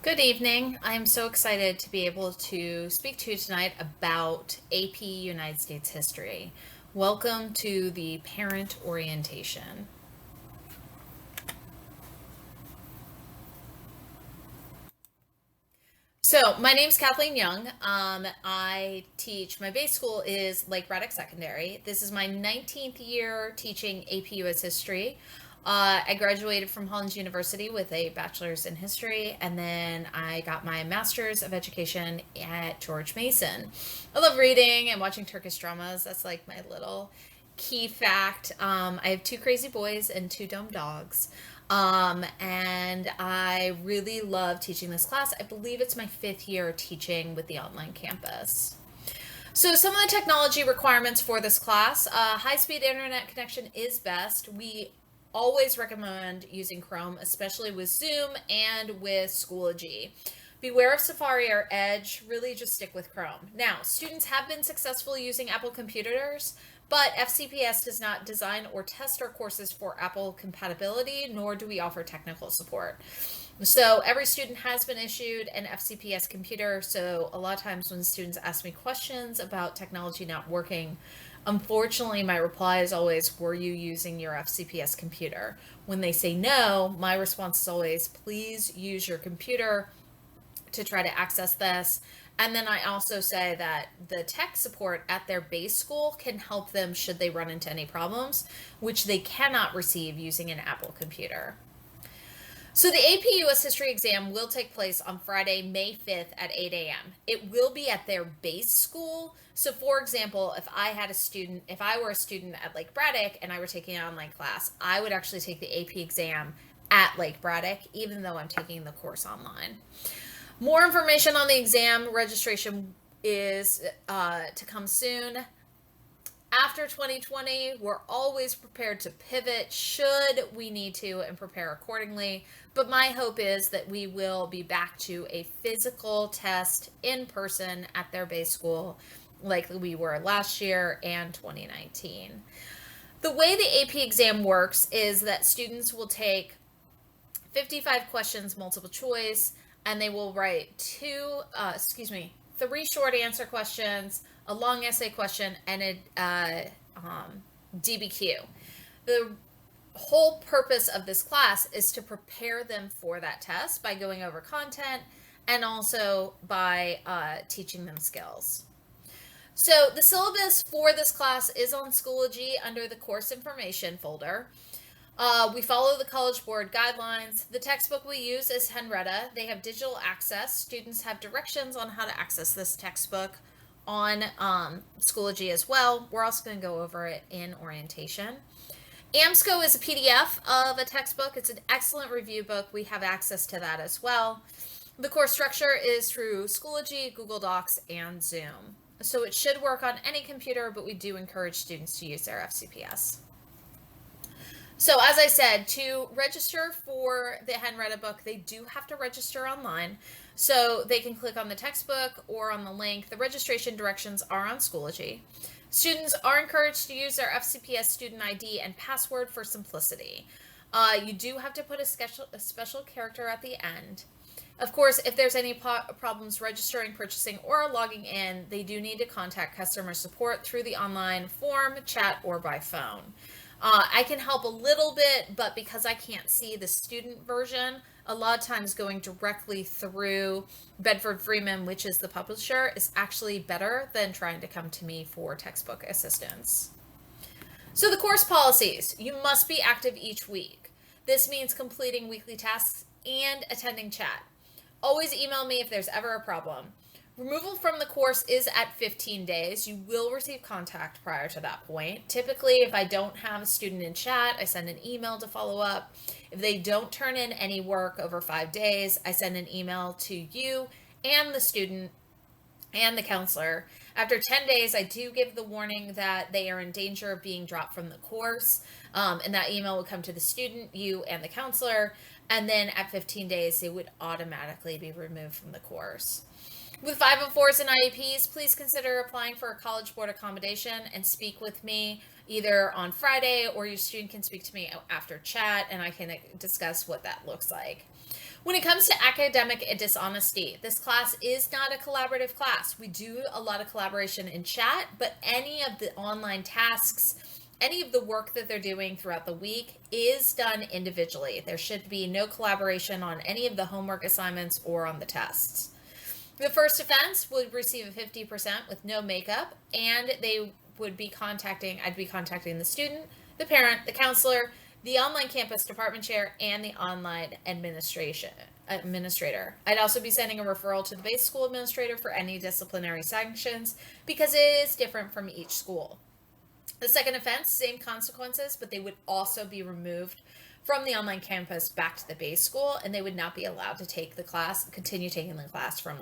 Good evening. I'm so excited to be able to speak to you tonight about AP United States history. Welcome to the parent orientation. So, my name's Kathleen Young. I teach, my base school is Lake Braddock Secondary. This is my 19th year teaching AP US history. I graduated from Hollins University with a bachelor's in history, and then I got my master's of education at George Mason. I love reading and watching Turkish dramas. That's like my little key fact. I have two crazy boys and two dumb dogs. And I really love teaching this class. I believe it's my 5th year teaching with the online campus. So some of the technology requirements for this class, high-speed internet connection is best. We always recommend using Chrome, especially with Zoom and with Schoology. Beware of Safari or Edge, really just stick with Chrome. Now, students have been successful using Apple computers, but FCPS does not design or test our courses for Apple compatibility, nor do we offer technical support. So every student has been issued an FCPS computer, so a lot of times when students ask me questions about technology not working, unfortunately my reply is always, were you using your FCPS computer? When they say no, my response is always, please use your computer to try to access this. And then I also say that the tech support at their base school can help them should they run into any problems, which they cannot receive using an Apple computer. So the AP US History exam will take place on Friday, May 5th at 8 a.m. It will be at their base school. So for example, if I were a student at Lake Braddock and I were taking an online class, I would actually take the AP exam at Lake Braddock, even though I'm taking the course online. More information on the exam registration is to come soon. After 2020, we're always prepared to pivot should we need to and prepare accordingly. But my hope is that we will be back to a physical test in person at their base school like we were last year and 2019. The way the AP exam works is that students will take 55 questions, multiple choice, and they will write three short answer questions, a long essay question, and a DBQ. The whole purpose of this class is to prepare them for that test by going over content and also by teaching them skills. So the syllabus for this class is on Schoology under the course information folder. We follow the College Board guidelines. The textbook we use is Henrietta. They have digital access. Students have directions on how to access this textbook on Schoology as well. We're also going to go over it in orientation. AMSCO is a PDF of a textbook. It's an excellent review book. We have access to that as well. The course structure is through Schoology, Google Docs, and Zoom. So it should work on any computer, but we do encourage students to use their FCPS. So as I said, to register for the Henrietta book, they do have to register online. So they can click on the textbook or on the link. The registration directions are on Schoology. Students are encouraged to use their FCPS student ID and password for simplicity. You do have to put a special character at the end. Of course, if there's any problems registering, purchasing, or logging in, they do need to contact customer support through the online form, chat, or by phone. I can help a little bit, but because I can't see the student version, a lot of times going directly through Bedford Freeman, which is the publisher, is actually better than trying to come to me for textbook assistance. So the course policies, you must be active each week. This means completing weekly tasks and attending chat. Always email me if there's ever a problem. Removal from the course is at 15 days. You will receive contact prior to that point. Typically, if I don't have a student in chat, I send an email to follow up. If they don't turn in any work over 5 days, I send an email to you and the student and the counselor. After 10 days, I do give the warning that they are in danger of being dropped from the course. And that email will come to the student, you, and the counselor. And then at 15 days, they would automatically be removed from the course. With 504s and IEPs, please consider applying for a College Board accommodation and speak with me either on Friday, or your student can speak to me after chat and I can discuss what that looks like. When it comes to academic dishonesty, this class is not a collaborative class. We do a lot of collaboration in chat, but any of the online tasks, any of the work that they're doing throughout the week is done individually. There should be no collaboration on any of the homework assignments or on the tests. The first offense would receive a 50% with no makeup, and I'd be contacting the student, the parent, the counselor, the online campus department chair, and the online administrator. I'd also be sending a referral to the base school administrator for any disciplinary sanctions because it is different from each school. The second offense, same consequences, but they would also be removed from the online campus back to the base school, and they would not be allowed to continue taking the class from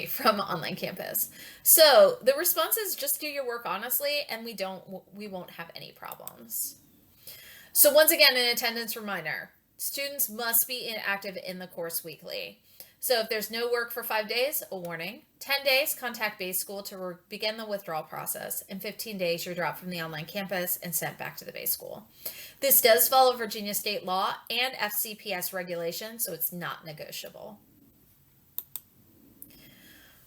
from online campus. So the response is just do your work honestly, and we won't have any problems. So once again, an attendance reminder, students must be active in the course weekly. So if there's no work for 5 days, a warning. 10 days, contact base school to begin the withdrawal process. In 15 days, you're dropped from the online campus and sent back to the base school. This does follow Virginia state law and FCPS regulations, so it's not negotiable.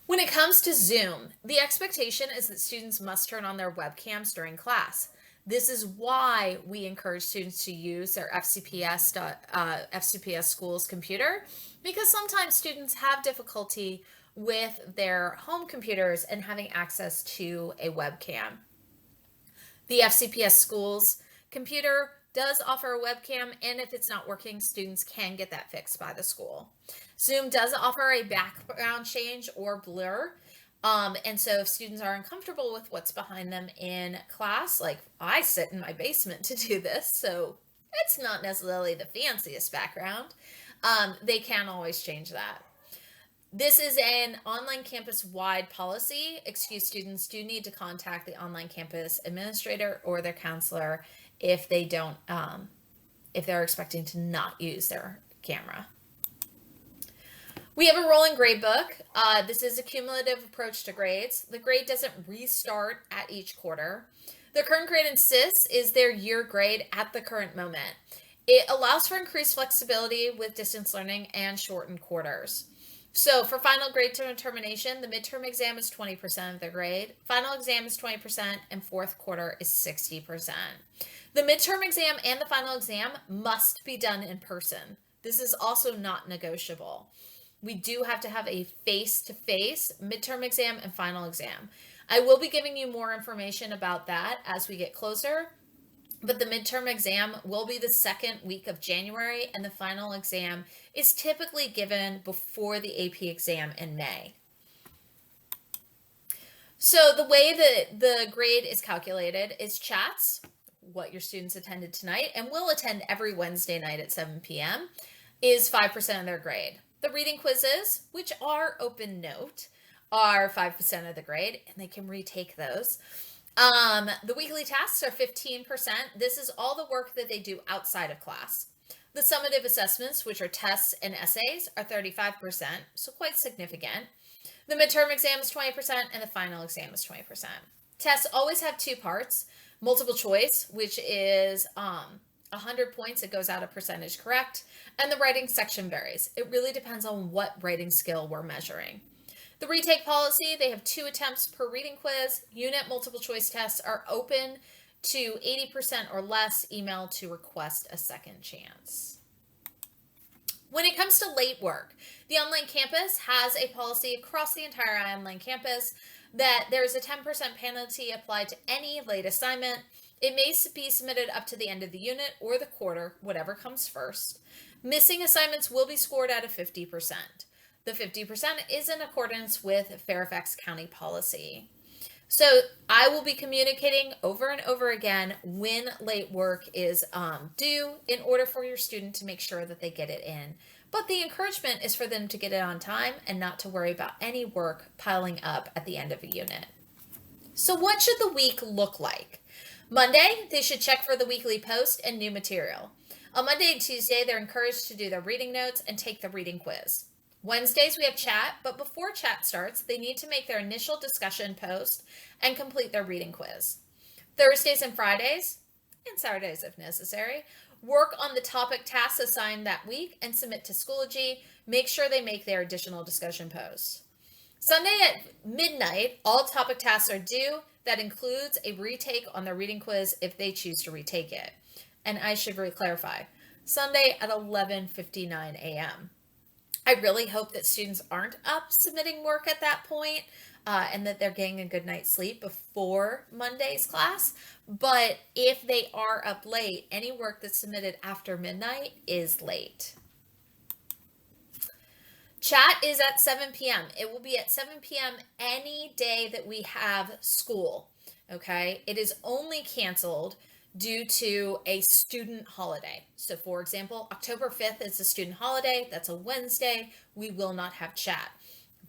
When it comes to Zoom, the expectation is that students must turn on their webcams during class. This is why we encourage students to use their FCPS school's computer, because sometimes students have difficulty with their home computers and having access to a webcam. The FCPS school's computer does offer a webcam, and if it's not working, students can get that fixed by the school. Zoom does offer a background change or blur. And so if students are uncomfortable with what's behind them in class, like I sit in my basement to do this, so it's not necessarily the fanciest background, they can always change that. This is an online campus-wide policy. Excused students do need to contact the online campus administrator or their counselor if they're expecting to not use their camera. We have a rolling gradebook. This is a cumulative approach to grades. The grade doesn't restart at each quarter. The current grade in SIS is their year grade at the current moment. It allows for increased flexibility with distance learning and shortened quarters. So for final grade determination, the midterm exam is 20% of the grade, final exam is 20%, and fourth quarter is 60%. The midterm exam and the final exam must be done in person. This is also not negotiable. We do have to have a face-to-face midterm exam and final exam. I will be giving you more information about that as we get closer, but the midterm exam will be the second week of January, and the final exam is typically given before the AP exam in May. So the way that the grade is calculated is chats, what your students attended tonight and will attend every Wednesday night at 7 p.m., is 5% of their grade. The reading quizzes, which are open note, are 5% of the grade, and they can retake those. The weekly tasks are 15%. This is all the work that they do outside of class. The summative assessments, which are tests and essays, are 35%, so quite significant. The midterm exam is 20%, and the final exam is 20%. Tests always have two parts: multiple choice, which is 100 points, it goes out a percentage correct, and the writing section varies. It really depends on what writing skill we're measuring. The retake policy, they have 2 attempts per reading quiz. Unit multiple choice tests are open to 80% or less. Email to request a second chance. When it comes to late work, the online campus has a policy across the entire online campus that there's a 10% penalty applied to any late assignment. It may be submitted up to the end of the unit or the quarter, whatever comes first. Missing assignments will be scored at a 50%. The 50% is in accordance with Fairfax County policy. So I will be communicating over and over again when late work is due in order for your student to make sure that they get it in. But the encouragement is for them to get it on time and not to worry about any work piling up at the end of a unit. So what should the week look like? Monday, they should check for the weekly post and new material. On Monday and Tuesday, they're encouraged to do their reading notes and take the reading quiz. Wednesdays, we have chat, but before chat starts, they need to make their initial discussion post and complete their reading quiz. Thursdays and Fridays, and Saturdays if necessary, Work on the topic tasks assigned that week and submit to Schoology. Make sure they make their additional discussion posts. Sunday at midnight, all topic tasks are due. That includes a retake on their reading quiz if they choose to retake it. And I should clarify, Sunday at 11:59 a.m. I really hope that students aren't up submitting work at that point, and that they're getting a good night's sleep before Monday's class. But if they are up late, any work that's submitted after midnight is late. Chat is at 7 p.m. It will be at 7 p.m. any day that we have school, okay? It is only canceled due to a student holiday. So for example, October 5th is a student holiday. That's a Wednesday. We will not have chat.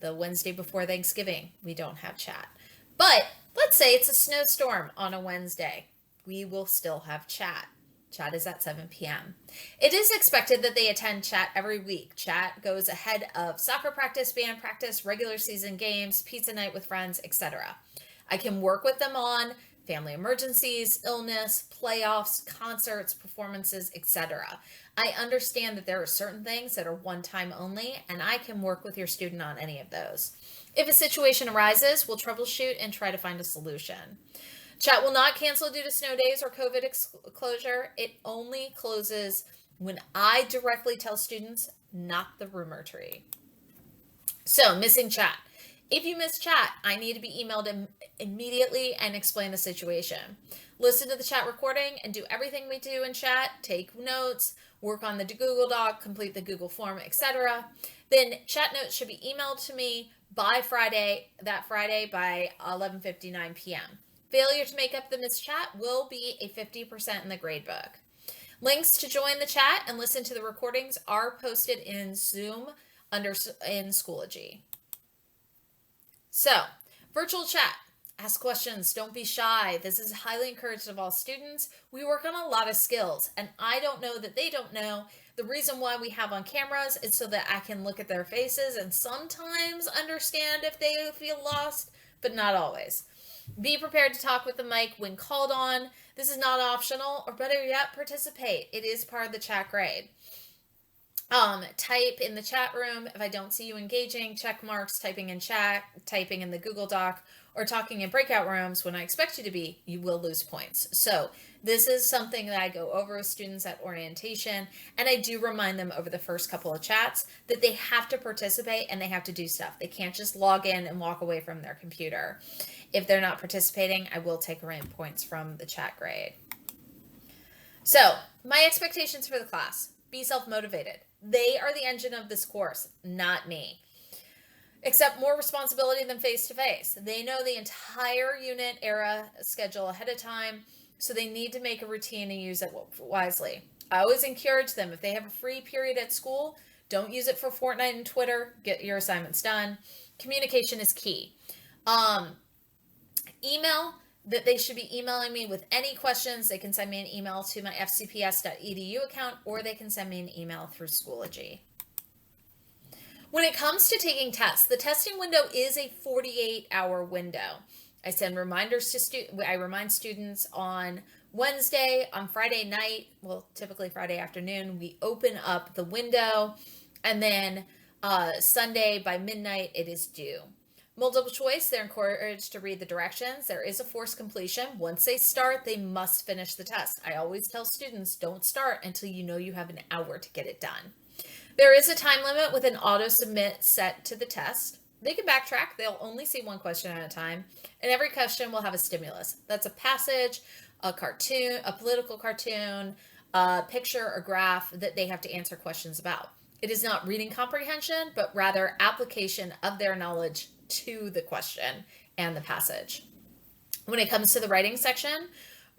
The Wednesday before Thanksgiving, we don't have chat. But let's say it's a snowstorm on a Wednesday. We will still have chat. Chat is at 7 p.m. It is expected that they attend chat every week. Chat goes ahead of soccer practice, band practice, regular season games, pizza night with friends, etc. I can work with them on family emergencies, illness, playoffs, concerts, performances, etc. I understand that there are certain things that are one time only, and I can work with your student on any of those. If a situation arises, we'll troubleshoot and try to find a solution. Chat will not cancel due to snow days or COVID closure. It only closes when I directly tell students, not the rumor tree. So, missing chat. If you miss chat, I need to be emailed immediately and explain the situation. Listen to the chat recording and do everything we do in chat. Take notes, work on the Google Doc, complete the Google form, etc. Then chat notes should be emailed to me by Friday by 11:59 p.m. Failure to make up the missed chat will be a 50% in the gradebook. Links to join the chat and listen to the recordings are posted in Zoom in Schoology. So, virtual chat. Ask questions. Don't be shy. This is highly encouraged of all students. We work on a lot of skills, and I don't know that they don't know. The reason why we have on cameras is so that I can look at their faces and sometimes understand if they feel lost, but not always. Be prepared to talk with the mic when called on. This is not optional, or better yet, participate. It is part of the chat grade. Type in the chat room if I don't see you engaging, check marks, typing in chat, typing in the Google Doc, or talking in breakout rooms when I expect you to be, you will lose points. So this is something that I go over with students at orientation, and I do remind them over the first couple of chats that they have to participate and they have to do stuff. They can't just log in and walk away from their computer. If they're not participating, I will take away points from the chat grade. So my expectations for the class: be self-motivated. They are the engine of this course, not me. Accept more responsibility than face-to-face. They know the entire unit era schedule ahead of time, so they need to make a routine and use it wisely. I always encourage them, if they have a free period at school, don't use it for Fortnite and Twitter. Get your assignments done. Communication is key. Email, that they should be emailing me with any questions. They can send me an email to my fcps.edu account, or they can send me an email through Schoology. When it comes to taking tests, the testing window is a 48-hour window. I send reminders to I remind students on Wednesday, on Friday night, well, typically Friday afternoon, we open up the window, and then Sunday by midnight, it is due. Multiple choice, they're encouraged to read the directions. There is a forced completion. Once they start, they must finish the test. I always tell students, don't start until you know you have an hour to get it done. There is a time limit with an auto submit set to the test. They can backtrack. They'll only see one question at a time, and every question will have a stimulus. That's a passage, a cartoon, a political cartoon, a picture or graph that they have to answer questions about. It is not reading comprehension, but rather application of their knowledge to the question and the passage. When it comes to the writing section,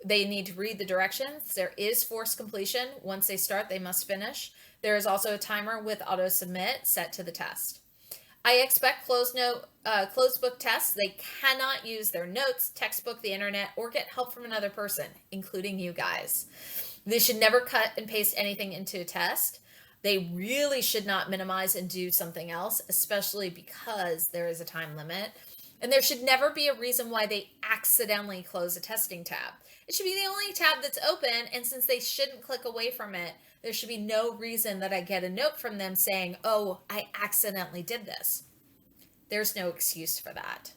they need to read the directions. There is forced completion. Once they start, they must finish. There is also a timer with auto submit set to the test. I expect closed book tests. They cannot use their notes, textbook, the internet, or get help from another person, including you guys. They should never cut and paste anything into a test. They really should not minimize and do something else, especially because there is a time limit. And there should never be a reason why they accidentally close a testing tab. It should be the only tab that's open, and since they shouldn't click away from it, there should be no reason that I get a note from them saying, oh, I accidentally did this. There's no excuse for that.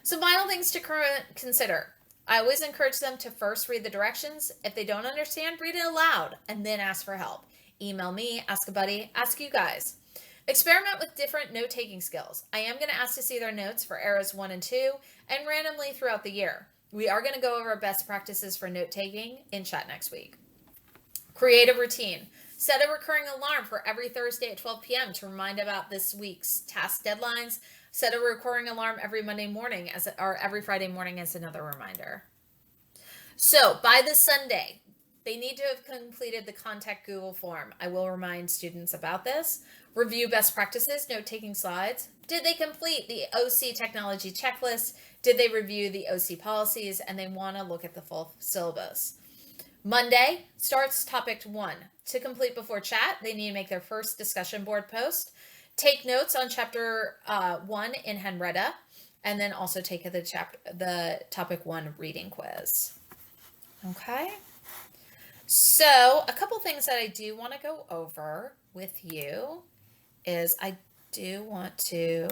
So final things to consider. I always encourage them to first read the directions. If they don't understand, read it aloud and then ask for help. Email me, ask a buddy, ask you guys. Experiment with different note-taking skills. I am going to ask to see their notes for eras 1 and 2 and randomly throughout the year. We are going to go over best practices for note-taking in chat next week. Create a routine. Set a recurring alarm for every Thursday at 12 p.m. to remind about this week's task deadlines. Set a recurring alarm every Monday morning or every Friday morning as another reminder. So by this Sunday, they need to have completed the contact Google form. I will remind students about this. Review best practices, note-taking slides. Did they complete the OC technology checklist? Did they review the OC policies? And they want to look at the full syllabus. Monday starts topic 1. To complete before chat, they need to make their first discussion board post. Take notes on chapter 1 in Henrietta, and then also take the topic 1 reading quiz. Okay. So a couple things that I do want to go over with you is I do want to